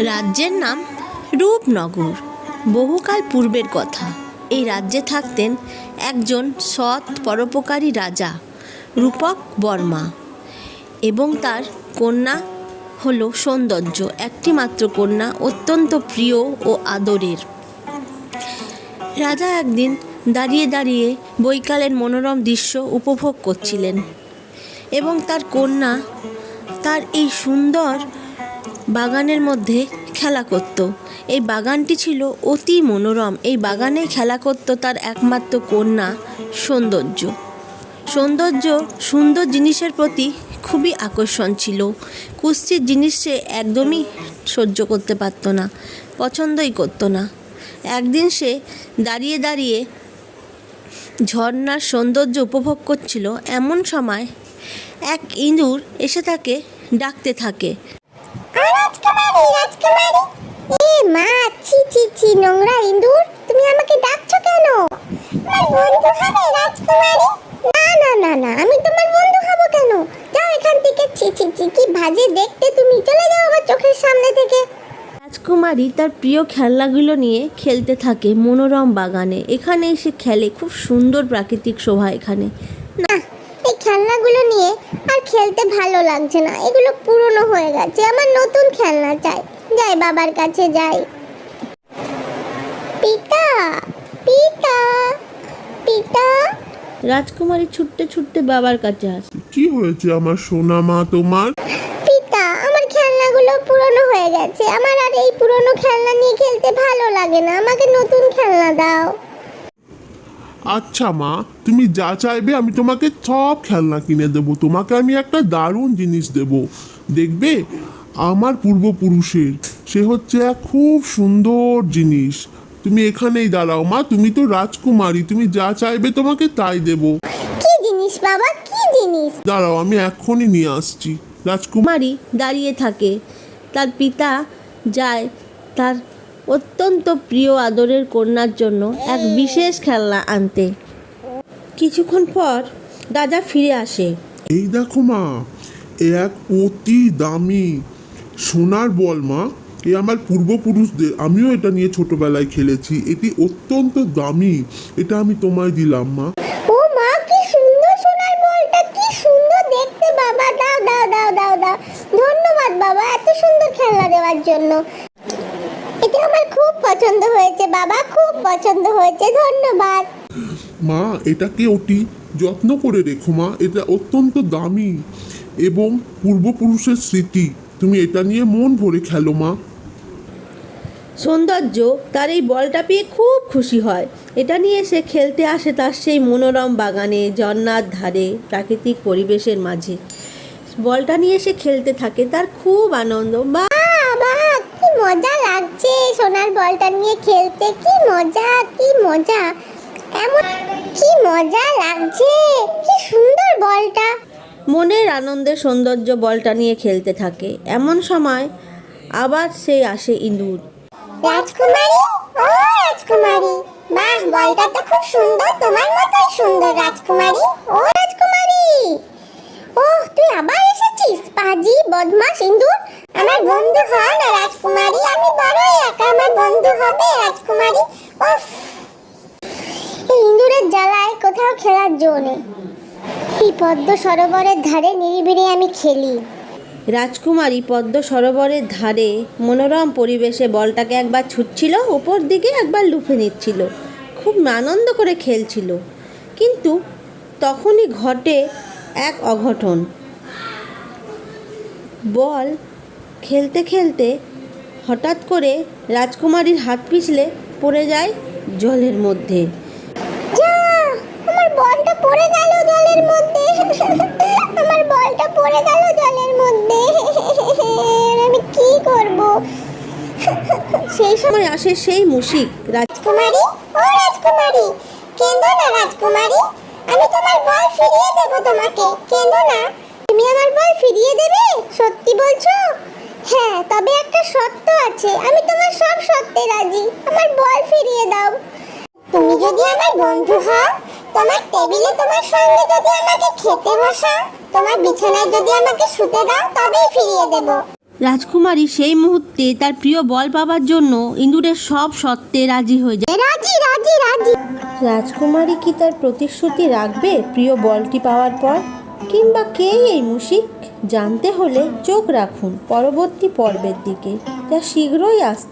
রাজ্যের নাম রূপনগর। বহুকাল পূর্বের কথা। এই রাজ্যে থাকতেন একজন সৎ পরোপকারী রাজা রূপক বর্মা এবং তার কন্যা হলো সৌন্দর্য, একটি মাত্র কন্যা, অত্যন্ত প্রিয় ও আদরের। রাজা একদিন দাঁড়িয়ে দাঁড়িয়ে বৈকালের মনোরম দৃশ্য উপভোগ করছিলেন এবং তার কন্যা তার এই সুন্দর বাগানের মধ্যে খেলা করত। এই বাগানটি ছিল অতি মনোরম। এই বাগানে খেলা করত তার একমাত্র কন্যা সৌন্দর্য। সৌন্দর্য সুন্দর জিনিসের প্রতি খুবই আকর্ষণ ছিল। কুৎসিত জিনিস সে একদমই সহ্য করতে পারত না, পছন্দই করতো না। একদিন সে দাঁড়িয়ে দাঁড়িয়ে ঝর্ণার সৌন্দর্য উপভোগ করছিল। এমন সময় এক ইঁদুর এসে তাকে ডাকতে থাকে, নোংরা ইঁদুর, তুমি আমাকে ডাকছো কেন? আমার বন্ধু হবে রাজকুমারী? না না না না, আমি তোমার বন্ধু হব কেন? যাও এখান থেকে, ছি ছি ছি, কি বাজে দেখতে তুমি, চলে যাও আমার চোখের সামনে থেকে। রাজকুমারী তার প্রিয় খেলনাগুলো নিয়ে খেলতে থাকে মনোরম বাগানে। এখানে এসে খেলে, খুব সুন্দর প্রাকৃতিক শোভা এখানে। না, এই খেলনাগুলো নিয়ে আর খেলতে ভালো লাগছে না, এগুলো পুরনো হয়ে গেছে, আমার নতুন খেলনা চাই। যাই বাবার কাছে যাই। পিতা পিতা পিতা। রাজকুমারী ছুটতে ছুটতে বাবার কাছে আসে। কি হয়েছে আমার সোনা মা তোমার? পিতা, আমার খেলনাগুলো পুরনো হয়ে গেছে, আমার আর এই পুরনো খেলনা নিয়ে খেলতে ভালো লাগে না, আমাকে নতুন খেলনা দাও। আচ্ছা মা, তুমি যা চাইবে আমি তোমাকে সব খেলনা কিনে দেবো। তোমাকে আমি একটা দারুণ জিনিস দেব, দেখবে আমার পূর্বপুরুষের, সে হচ্ছে এক খুব সুন্দর জিনিস। তুমি এখানেই দাঁড়াও মা, তুমি তো রাজকুমারী, তুমি যা চাইবে তোমাকে তাই দেব। কি জিনিস বাবা, কি জিনিস? দাঁড়াও, আমি এক্ষুনি নিয়ে আসছি। কুমারী দাঁড়িয়ে থাকে। তার পিতা যায় তার অত্যন্ত প্রিয় আদরের কন্যার জন্য এক বিশেষ খেলনা আনতে। কিছুক্ষণ পর রাজা ফিরে আসে। এই দেখো মা, এ এক অতি দামি সোনার বল মা। এ আমার পূর্বপুরুষদের, আমিও এটা নিয়ে ছোটবেলায় খেলেছি। এটি অত্যন্ত দামি, এটা আমি তোমায় দিলাম মা। ও মা, কি সুন্দর সোনার বলটা, কি সুন্দর দেখতে বাবা, দাও দাও দাও দাও দাও। ধন্যবাদ বাবা এত সুন্দর খেলনা দেওয়ার জন্য। এটা আমার খুব পছন্দ হয়েছে বাবা, খুব পছন্দ হয়েছে, ধন্যবাদ। মা, এটাকে অতি যত্ন করে রেখো মা, এটা অত্যন্ত দামি এবং পূর্বপুরুষের স্মৃতি। তুমি এটা নিয়ে মন ভরে খেলো মা। সৌন্দর্য তার এই বলটা পেয়ে খুব খুশি হয়। এটা নিয়ে সে খেলতে আসে তার সেই মনোরম বাগানে, ঝর্ণার ধারে, প্রাকৃতিক পরিবেশের মাঝে। বলটা নিয়ে সে খেলতে থাকে, তার খুব আনন্দ। বাবা, কি মজা লাগছে সোনার বলটা নিয়ে খেলতে, কি মজা, কি মজা, এমন কি মজা লাগছে, কি সুন্দর বলটা। মনের আনন্দে সৌন্দর্য বলটা নিয়ে খেলতে থাকে। এমন সময় আবার সে আসে ইঁদুর। রাজকুমারী, ও রাজকুমারী, বাহ, বলটা তো খুব সুন্দর, তোমার মতোই সুন্দর রাজকুমারী। ও রাজকুমারী, ওহ তুই আবার এসেছিস, পাজি বদমাশ ইঁদুর। আমার বন্ধু হ না রাজকুমারী, আমি বড়ই একা, আমার বন্ধু হবে রাজকুমারী? উফ, এই ইঁদুরের জ্বালায় কোথাও খেলার জো নেই। এই পদ্ম সরোবরের ধারে নিরিবিলি আমি খেলি। রাজকুমারী পদ্ম সরোবরের ধারে মনোরম পরিবেশে বলটাকে একবার ছুটছিল উপর দিকে, একবার লুফে নিচ্ছিল, খুব আনন্দ করে খেলছিল। কিন্তু তখনই ঘটে এক অঘটন। বল খেলতে খেলতে হঠাৎ করে রাজকুমারীর হাত পিছলে পড়ে যায় জলের মধ্যে। যা, আমার বলটা পড়ে গেল জলের মধ্যে, আমার বলটা পড়ে গেল জলের মধ্যে, আমি কি করব? সেই সময় আসে সেই মুশিক। রাজকুমারী, ও রাজকুমারী, কেঁদো না রাজকুমারী, আমি তোমার বল ফিরিয়ে দেব তোমাকে, কেঁদো না। তুমি আমার বল ফিরিয়ে দেবে? সত্যি বলছো? হ্যাঁ, তবে একটা শর্ত আছে, আমি তোমার সব শর্তে রাজি, আমার বল ফিরিয়ে দাও। তুমি যদি আমার বন্ধু হও, তোমার টেবিলে তোমার সঙ্গে যদি আমাকে খেতে বসাও, তোমার বিছানায় যদি আমাকে শুতে দাও, তবেই ফিরিয়ে দেব। রাজকুমারী সেই মুহূর্তে তার প্রিয় বল পাবার জন্য ইঁদুরের সব শর্তে রাজি হয়ে যায়। রাজি রাজি রাজি। রাজকুমারী কি তার প্রতিশ্রুতি রাখবে প্রিয় বলটি পাওয়ার পর, কিংবা কে এই মুশিক? জানতে হলে চোখ রাখুন পরবর্তী পর্বের দিকে, যা শীঘ্রই আসছে।